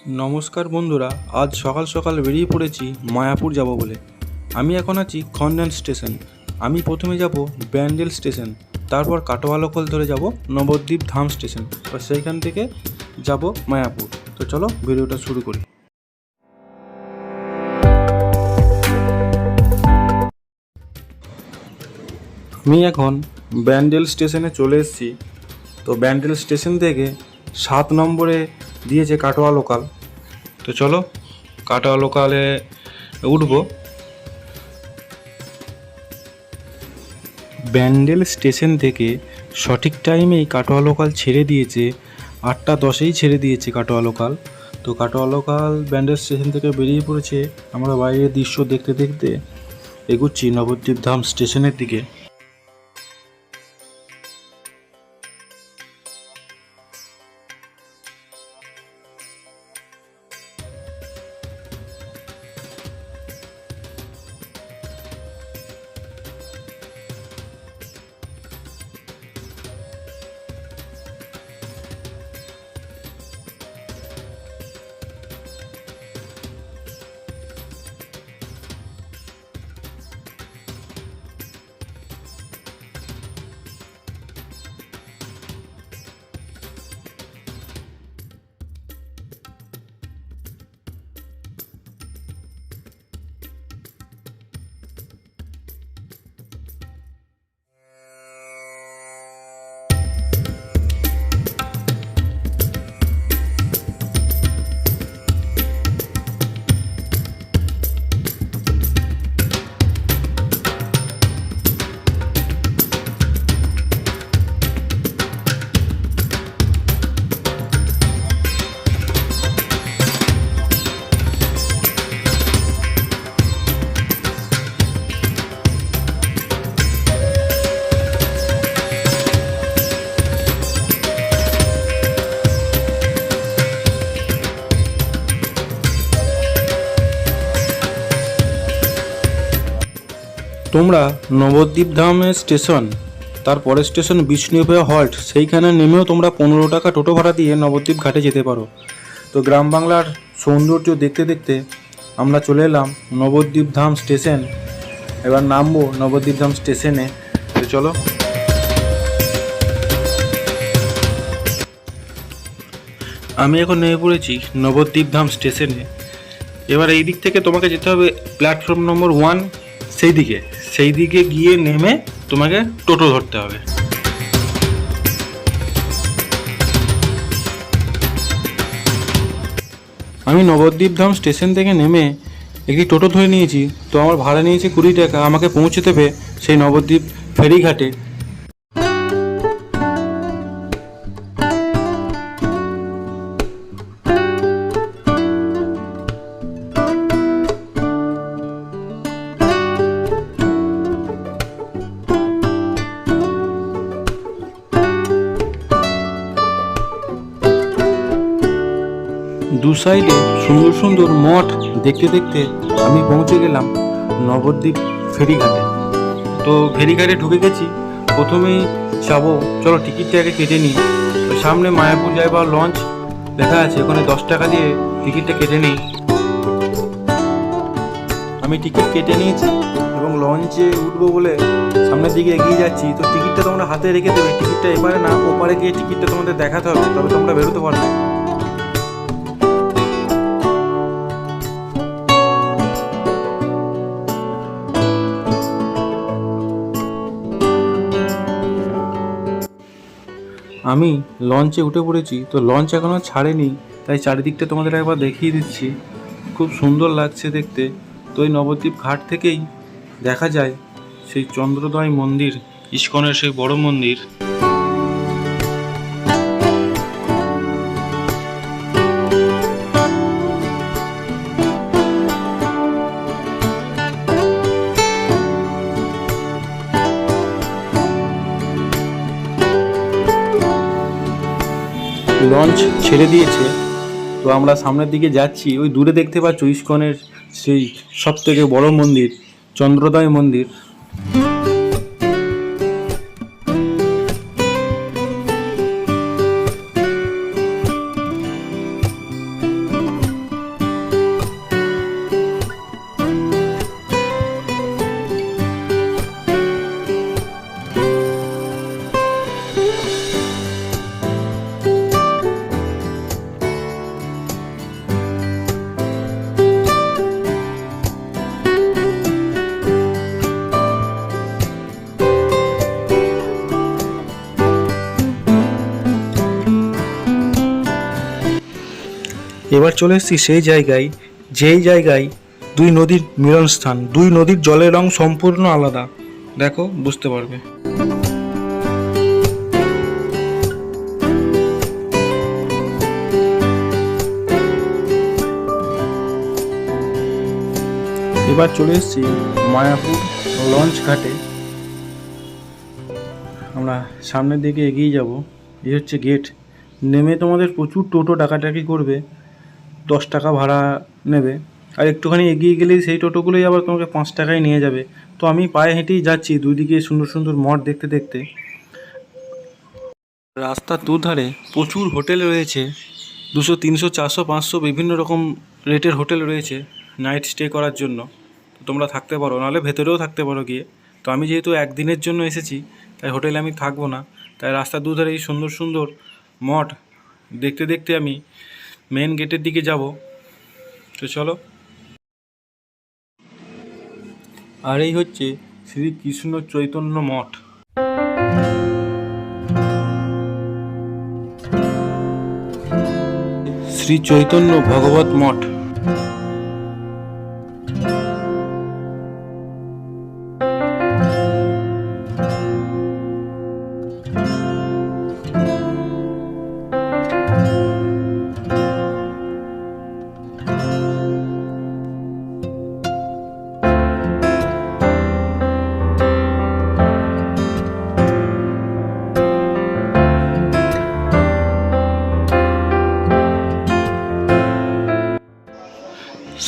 নমস্কার বন্ধুরা, আজ সকাল সকাল বেরিয়ে পড়েছি মায়াপুর যাব বলে। আমি এখন আছি খন্ডন স্টেশন। আমি প্রথমে যাব ব্যান্ডেল স্টেশন, তারপর কাটোয়া লোকাল ধরে যাব নবদ্বীপ ধাম স্টেশন, আর সেইখান থেকে যাব মায়াপুর। তো চলো ভিডিওটা শুরু করি। আমি এখন ব্যান্ডেল স্টেশনে চলে এসেছি। তো ব্যান্ডেল স্টেশন থেকে 7 নম্বরে দিয়েছে কাটোয়া লোকাল। তো চলো কাটোয়া লোকালে উঠবো। ব্যান্ডেল স্টেশন থেকে সঠিক টাইমেই কাটোয়া লোকাল ছেড়ে দিয়েছে, 8:10-এই ছেড়ে দিয়েছে কাটোয়া লোকাল। তো কাটোয়া লোকাল ব্যান্ডেল স্টেশন থেকে বেরিয়ে পড়েছে। আমরা বাইরের দৃশ্য দেখতে দেখতে এগুচ্ছি নবদ্বীপ ধাম স্টেশনের দিকে। তোমরা নবদ্বীপ ধামের স্টেশন, তারপরের স্টেশন বিষ্ণুপ্রিয়া হল্ট, সেইখানে নেমেও তোমরা 15 টাকা টোটো ভাড়া দিয়ে নবদ্বীপ ঘাটে যেতে পারো। তো গ্রাম বাংলার সৌন্দর্য দেখতে দেখতে আমরা চলে এলাম নবদ্বীপ ধাম স্টেশন। এবার নামবো নবদ্বীপ ধাম স্টেশনে। তো চলো। আমি এখন নেমে পড়েছি নবদ্বীপ ধাম স্টেশনে। এবার এই দিক থেকে তোমাকে যেতে হবে প্ল্যাটফর্ম নম্বর 1, সেই দিকে গিয়ে নেমে তোমাকে টোটো ধরতে হবে। আমি নবদ্বীপ ধাম স্টেশন থেকে নেমে একটি টোটো ধরে নিয়েছি। তো আমার ভাড়া নিয়েছে 20 টাকা, আমাকে পৌঁছে দেবে সেই নবদ্বীপ ফেরিঘাটে। দু সাইডে সুন্দর সুন্দর মঠ দেখতে দেখতে আমি পৌঁছে গেলাম নবদ্বীপ ফেরিঘাটে। তো ফেরিঘাটে ঢুকে গেছি। প্রথমেই যাবো, চলো টিকিটটা আগে কেটে নিই। তো সামনে মায়াপুর যাইবার লঞ্চ লেখা আছে, ওখানে 10 টাকা দিয়ে টিকিটটা কেটে নিই। আমি টিকিট কেটে নিয়েছি এবং লঞ্চে উঠবো বলে সামনের দিকে এগিয়ে যাচ্ছি। তো টিকিটটা তোমরা হাতে রেখে দেবে, টিকিটটা এপারে না ওপারে গিয়ে টিকিটটা তোমাদের দেখাতে হবে, তবে তোমরা বেরোতে পারবে। আমি লঞ্চে উঠে পড়েছি। তো লঞ্চ এখনও ছাড়েনি, তাই চারিদিকটা তোমাদের একবার দেখিয়ে দিচ্ছি। খুব সুন্দর লাগছে দেখতে। তো এই নবদ্বীপ ঘাট থেকেই দেখা যায় সেই চন্দ্রোদয় মন্দির, ইস্কনের সেই বড় মন্দির। লঞ্চ ছেড়ে দিয়েছে। তো আমরা সামনের দিকে যাচ্ছি। ওই দূরে দেখতে পাচ্ছ ইস্কনের সেই সব থেকে বড় মন্দির, চন্দ্রোদয় মন্দির। এবার চলে এসেছি সেই জায়গায়, যেই জায়গায় দুই নদীর মিলনস্থান। দুই নদীর জলের রং সম্পূর্ণ আলাদা, দেখো বুঝতে পারবে। এবার চলে এসেছি মায়াপুর লঞ্চ ঘাটে। আমরা সামনের দিকে এগিয়ে যাব। এই হচ্ছে গেট। নেমে তোমাদের প্রচুর টোটো ডাকাডাকি করবে, 10 টাকা ভাড়া নেবে। আর একটুখানি এগিয়ে গেলেই সেই টোটোগুলোই আবার তোমাকে 5 টাকায় নিয়ে যাবে। তো আমি পায়ে হেঁটেই যাচ্ছি দুই দিকে সুন্দর সুন্দর মঠ দেখতে দেখতে। রাস্তার দুধারে প্রচুর হোটেল রয়েছে, 200, 300, 400, 500 বিভিন্ন রকম রেটের হোটেল রয়েছে নাইট স্টে করার জন্য। তো তোমরা থাকতে পারো, নাহলে ভেতরেও থাকতে পারো গিয়ে। তো আমি যেহেতু একদিনের জন্য এসেছি, তাই হোটেলে আমি থাকবো না। তাই রাস্তার দুধারে এই সুন্দর সুন্দর মঠ দেখতে দেখতে আমি মেন গেটের দিকে যাব। তো চলো। আর এই হচ্ছে শ্রীকৃষ্ণ চৈতন্য মঠ। শ্রী চৈতন্য ভগবত মঠ।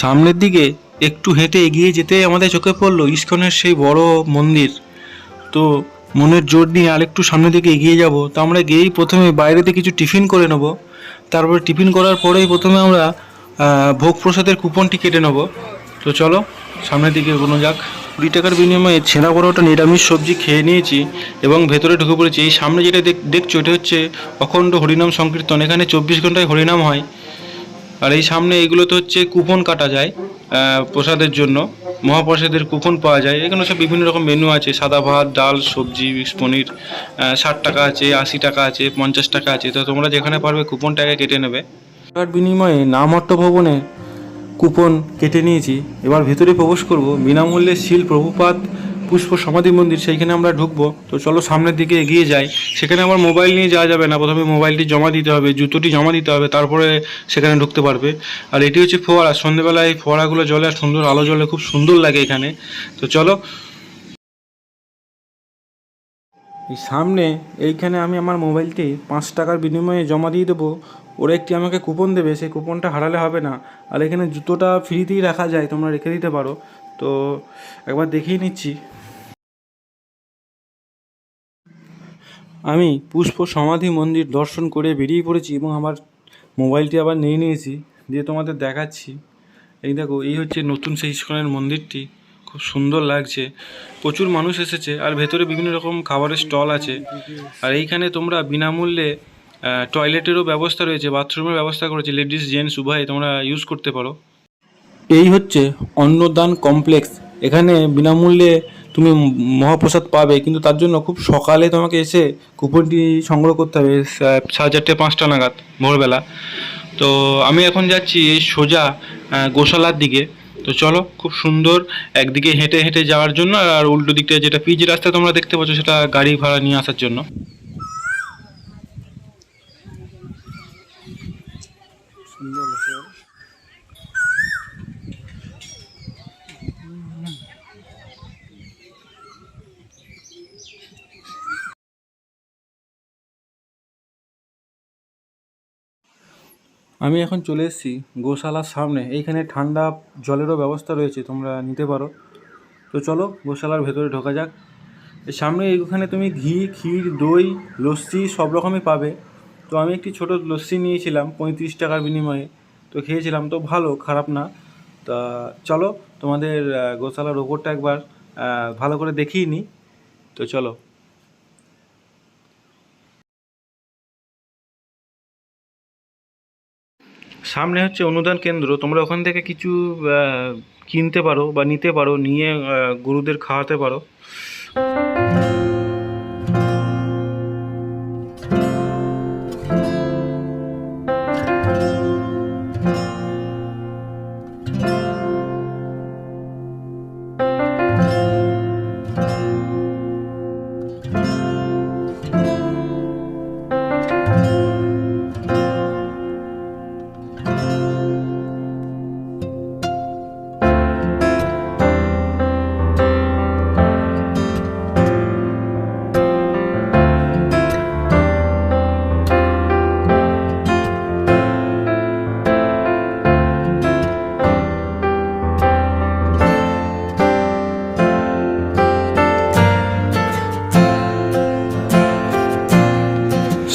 সামনের দিকে একটু হেঁটে এগিয়ে যেতে আমাদের চোখে পড়লো ইস্কনের সেই বড় মন্দির। তো মনের জোর নিয়ে আরেকটু সামনের দিকে এগিয়ে যাব। তো আমরা গিয়েই প্রথমে বাইরেতে কিছু টিফিন করে নেব। তারপরে টিফিন করার পরেই প্রথমে আমরা ভোগ প্রসাদের কুপনটি কেটে নেব। তো চলো সামনের দিকে এগোনো যাক। 20 টাকার বিনিময়ে ছেঁড়া বড়োটা নিরামিষ সবজি খেয়ে নিয়েছি এবং ভেতরে ঢুকে পড়েছি। এই সামনে যেটা দেখছো এটা হচ্ছে অখণ্ড হরিনাম সংকীর্তন। এখানে 24 ঘন্টায় হরিনাম হয়। আর এই সামনে এইগুলোতে হচ্ছে কুপন কাটা যায় প্রসাদের জন্য, মহাপ্রসাদের কুপন পাওয়া যায়। এখানে সব বিভিন্ন রকম মেনু আছে, সাদা ভাত, ডাল, সবজি, মিক্স পনির। 60 টাকা আছে, 80 টাকা আছে, 50 টাকা আছে। তো তোমরা যেখানে পারবে কুপনটাকে কেটে নেবে। টাকার বিনিময়ে নামহট্ট ভবনে কুপন কেটে নিয়েছি। এবার ভেতরে প্রবেশ করব। বিনামূল্যে শিল প্রভুপাদ পুষ্প সমাধি মন্দির, সেইখানে আমরা ঢুকবো। তো চলো সামনের দিকে এগিয়ে যাই। সেখানে আমার মোবাইল নিয়ে যাওয়া যাবে না, প্রথমে মোবাইলটি জমা দিতে হবে, জুতোটি জমা দিতে হবে, তারপরে সেখানে ঢুকতে পারবে। আর এটি হচ্ছে ফোয়ারা। সন্ধ্যেবেলায় এই ফোয়ারাগুলো জলে আর সুন্দর আলো জ্বলে, খুব সুন্দর লাগে এখানে। তো চলো। এই সামনে এইখানে আমি আমার মোবাইলটি 5 টাকার বিনিময়ে জমা দিয়ে দেবো। ওরা একটি আমাকে কুপন দেবে, সেই কুপনটা হারালে হবে না। আর এখানে জুতোটা ফ্রিতেই রাখা যায়, তোমরা রেখে দিতে পারো। তো একবার দেখিয়ে নিচ্ছি। আমি পুষ্প সমাধি মন্দির দর্শন করে বেরিয়ে পড়েছি এবং আমার মোবাইলটি আবার নিয়ে নিয়েছি, দিয়ে তোমাদের দেখাচ্ছি। এই দেখো, এই হচ্ছে নতুন সেই ইস্কনের মন্দিরটি। খুব সুন্দর লাগছে, প্রচুর মানুষ এসেছে। আর ভেতরে বিভিন্ন রকম খাবারের স্টল আছে। আর এইখানে তোমরা বিনামূল্যে টয়লেটেরও ব্যবস্থা রয়েছে, বাথরুমের ব্যবস্থা করেছে, লেডিস জেন্টস উভয় তোমরা ইউজ করতে পারো। এই হচ্ছে অন্নদান কমপ্লেক্স। এখানে বিনামূল্যে তুমি মহাপ্রসাদ পাবে, কিন্তু তার জন্য খুব সকালে তোমাকে এসে কুপনটি সংগ্রহ করতে হবে, 4:30, 5টা নাগাদ ভোরবেলা। তো আমি এখন যাচ্ছি এই সোজা গোশালার দিকে। তো চলো, খুব সুন্দর একদিকে হেঁটে হেঁটে যাওয়ার জন্য, আর উল্টো দিকটা যেটা পিচ রাস্তা তোমরা দেখতে পাচ্ছ, সেটা গাড়ি ভাড়া নিয়ে আসার জন্য। আমি এখন চলে এসেছি গোশালার সামনে। এইখানে ঠান্ডা জলেরও ব্যবস্থা রয়েছে, তোমরা নিতে পারো। তো চলো গোশালার ভেতরে ঢোকা যাক। এর সামনে এইখানে তুমি ঘি, ক্ষীর, দই, লস্যি সব রকমই পাবে। তো আমি একটি ছোট লস্যি নিয়েছিলাম 35 টাকার বিনিময়ে। তো খেয়েছিলাম, তো ভালো, খারাপ না। তা চলো তোমাদের গোশালার ওপরটা একবার ভালো করে দেখিয়ে নিই। তো চলো। সামনে হচ্ছে অনুদান কেন্দ্র। তোমরা ওখান থেকে কিছু কিনতে পারো বা নিতে পারো, নিয়ে গরুদের খাওয়াতে পারো।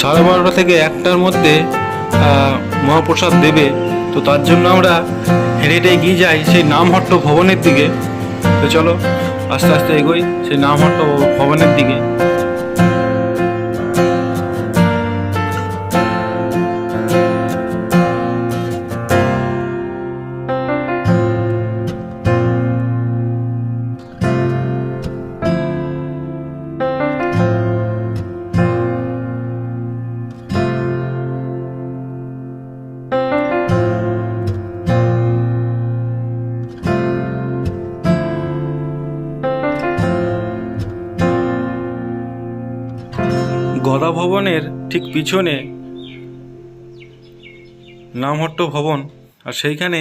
12:30 থেকে 1টার মধ্যে মহাপ্রসাদ দেবে। তো তার জন্য আমরা হেঁটে হেঁটে এগিয়ে যাই সেই নামহট্ট ভবনের দিকে। তো চলো আস্তে আস্তে এগোই সেই নামহট্ট ভবনের দিকে। গদা ভবনের ঠিক পিছনে নামহট্ট ভবন, আর সেইখানে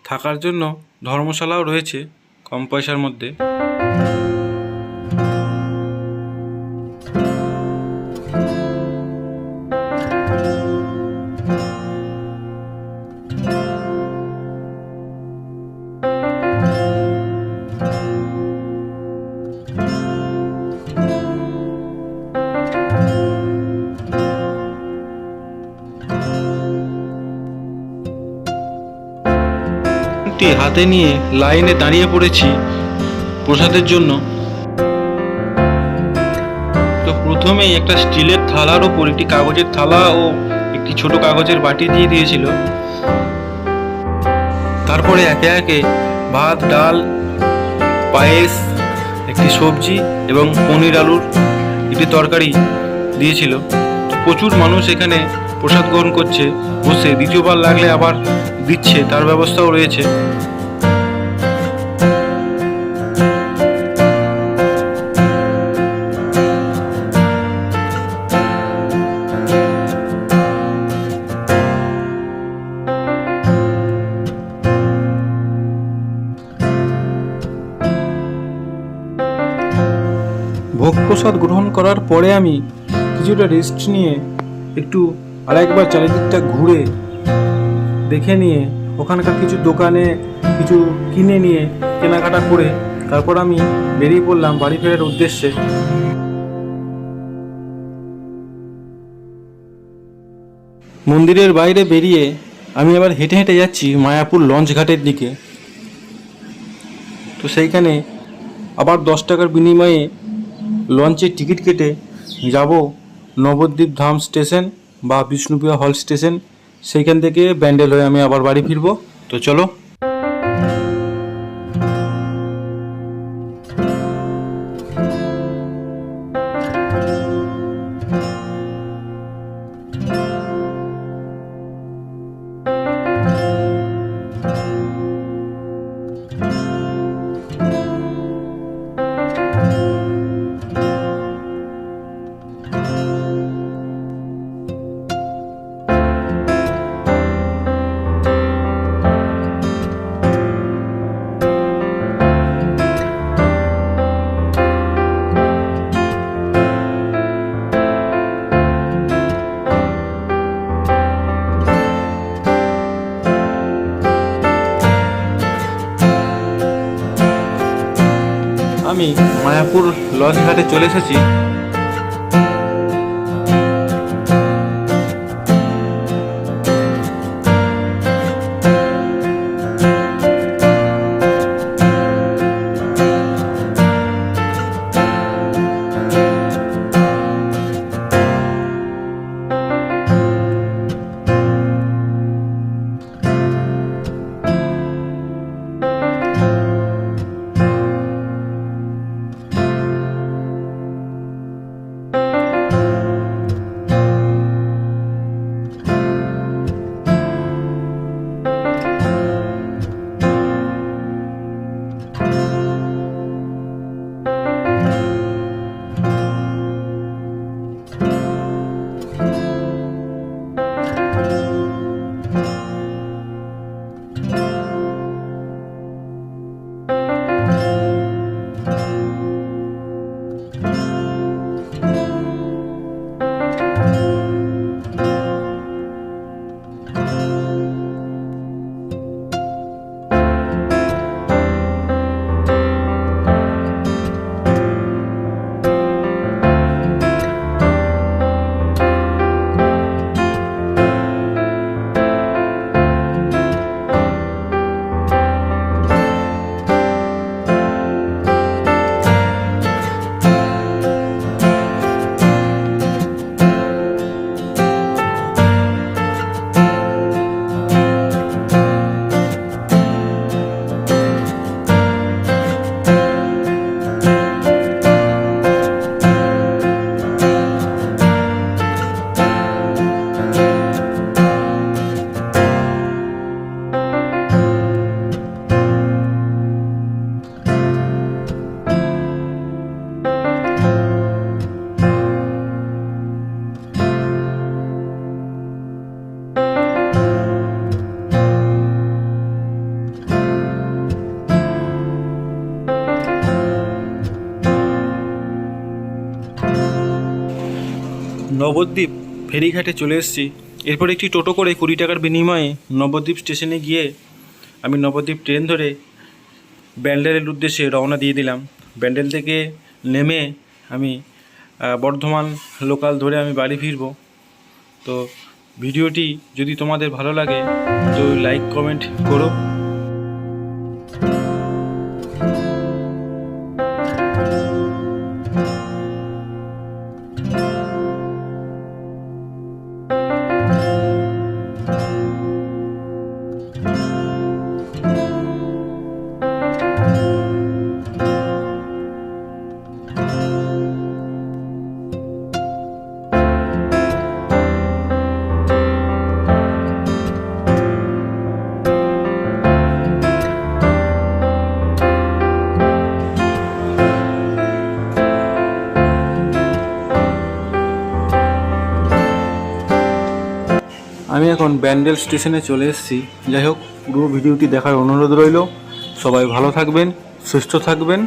থাকার জন্য ধর্মশালাও রয়েছে কম পয়সার মধ্যে। হাতে নিয়ে লাইনে দাঁড়িয়ে পড়েছি প্রসাদের জন্য। তো প্রথমেই একটা স্টিলের থালার ওপর একটি কাগজের থালা ও একটি ছোট কাগজের বাটি দিয়ে দিয়েছিল। তারপরে একে একে ভাত, ডাল, পায়েস, একটি সবজি এবং পনির আলুর একটি তরকারি দিয়েছিল। তো প্রচুর মানুষ এখানে প্রসাদ গ্রহণ করছে বসে, দ্বিতীয়বার লাগলে আবার দিচ্ছে তার ব্যবস্থাও রয়েছে। ভোগ প্রসাদ গ্রহণ করার পরে আমি কিছুটা রেস্ট নিয়ে একটু আরেকবার চারিদিকটা ঘুরে দেখে নিয়ে ওখানকার কিছু দোকানে কিছু কিনে নিয়ে কেনাকাটা করে তারপর আমি বেরিয়ে পড়লাম বাড়ি ফেরার উদ্দেশ্যে। মন্দিরের বাইরে বেরিয়ে আমি আবার হেঁটে হেঁটে যাচ্ছি মায়াপুর লঞ্চ ঘাটের দিকে। তো সেইখানে আবার 10 টাকার বিনিময়ে লঞ্চের টিকিট কেটে যাব নবদ্বীপ ধাম স্টেশন বা বিষ্ণুপ্রিয়া হল স্টেশন। সেইখান থেকে ব্যান্ডেল হয়ে আমি আবার বাড়ি ফিরবো। তো চলো। আমি মায়াপুর লঞ্চ ঘাটে চলে এসেছি। ফেরিঘাটে চলে এসেছি। এরপর একটি টোটো করে 20 টাকার বিনিময়ে নবদ্বীপ স্টেশনে গিয়ে আমি নবদ্বীপ ট্রেন ধরে ব্যান্ডেলের উদ্দেশ্যে রওনা দিয়ে দিলাম। ব্যান্ডেল থেকে নেমে আমি বর্ধমান লোকাল ধরে আমি বাড়ি ফিরব। তো ভিডিওটি যদি তোমাদের ভালো লাগে তো লাইক কমেন্ট করো। আমি এখন ব্যান্ডেল স্টেশনে চলে এসেছি। যাই হোক, পুরো ভিডিওটি দেখার অনুরোধ রইল। সবাই ভালো থাকবেন, সুস্থ থাকবেন।